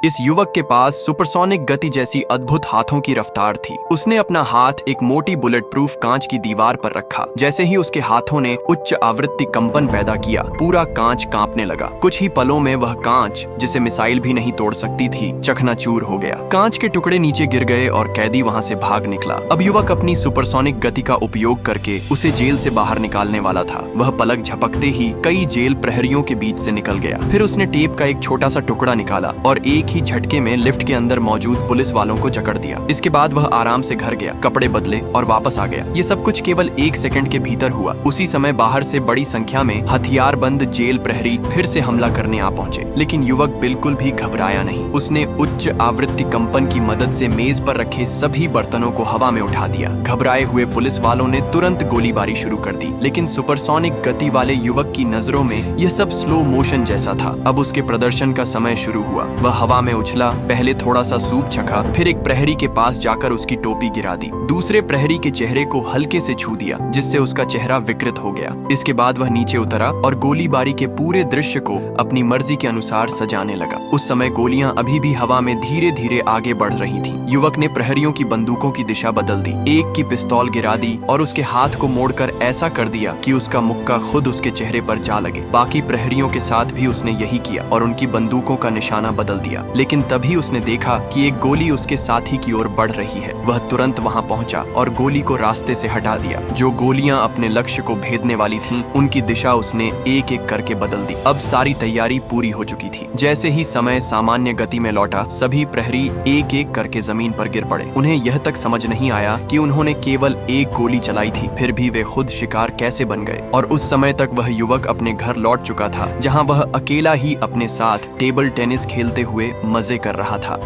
इस युवक के पास सुपरसोनिक गति जैसी अद्भुत हाथों की रफ्तार थी। उसने अपना हाथ एक मोटी बुलेट प्रूफ कांच की दीवार पर रखा। जैसे ही उसके हाथों ने उच्च आवृत्ति कंपन पैदा किया, पूरा कांच कांपने लगा। कुछ ही पलों में वह कांच, जिसे मिसाइल भी नहीं तोड़ सकती थी, चकनाचूर हो गया। कांच के टुकड़े नीचे गिर गए और कैदी वहां से भाग निकला। अब युवक अपनी सुपरसोनिक गति का उपयोग करके उसे जेल से बाहर निकालने वाला था। वह पलक झपकते ही कई जेल प्रहरियों के बीच से निकल गया। फिर उसने टेप का एक छोटा सा टुकड़ा निकाला और एक ही झटके में लिफ्ट के अंदर मौजूद पुलिस वालों को जकड़ दिया। इसके बाद वह आराम से घर गया, कपड़े बदले और वापस आ गया। ये सब कुछ केवल 1 सेकंड के भीतर हुआ। उसी समय बाहर से बड़ी संख्या में हथियारबंद जेल प्रहरी फिर से हमला करने आ पहुंचे, लेकिन युवक बिल्कुल भी घबराया नहीं। उसने उच्च आवृत्ति कंपन की मदद से मेज पर रखे सभी बर्तनों को हवा में उठा दिया। घबराए हुए पुलिस वालों ने तुरंत गोलीबारी शुरू कर दी, लेकिन सुपरसोनिक गति वाले युवक की नजरों में यह सब स्लो मोशन जैसा था। अब उसके प्रदर्शन का समय शुरू हुआ। वह हवा में उछला, पहले थोड़ा सा सूप चखा, फिर एक प्रहरी के पास जाकर उसकी टोपी गिरा दी। दूसरे प्रहरी के चेहरे को हल्के से छू दिया, जिससे उसका चेहरा विकृत हो गया। इसके बाद वह नीचे उतरा और गोलीबारी के पूरे दृश्य को अपनी मर्जी के अनुसार सजाने लगा। उस समय गोलियां अभी भी हवा में धीरे धीरे आगे बढ़ रही थी। युवक ने प्रहरियों की बंदूकों की दिशा बदल दी, एक की पिस्तौल गिरा दी और उसके हाथ को मोड़कर ऐसा कर दिया कि उसका मुक्का खुद उसके चेहरे पर जा लगे। बाकी प्रहरियों के साथ भी उसने यही किया और उनकी बंदूकों का निशाना बदल दिया। लेकिन तभी उसने देखा कि एक गोली उसके साथी की ओर बढ़ रही है। वह तुरंत वहां पहुंचा और गोली को रास्ते से हटा दिया। जो गोलियां अपने लक्ष्य को भेदने वाली थीं, उनकी दिशा उसने एक एक करके बदल दी। अब सारी तैयारी पूरी हो चुकी थी। जैसे ही समय सामान्य गति में लौटा, सभी प्रहरी एक एक करके जमीन पर गिर पड़े। उन्हें यह तक समझ नहीं आया कि उन्होंने केवल एक गोली चलाई थी, फिर भी वे खुद शिकार कैसे बन गए। और उस समय तक वह युवक अपने घर लौट चुका था, जहां वह अकेला ही अपने साथ टेबल टेनिस खेलते हुए मजे कर रहा था।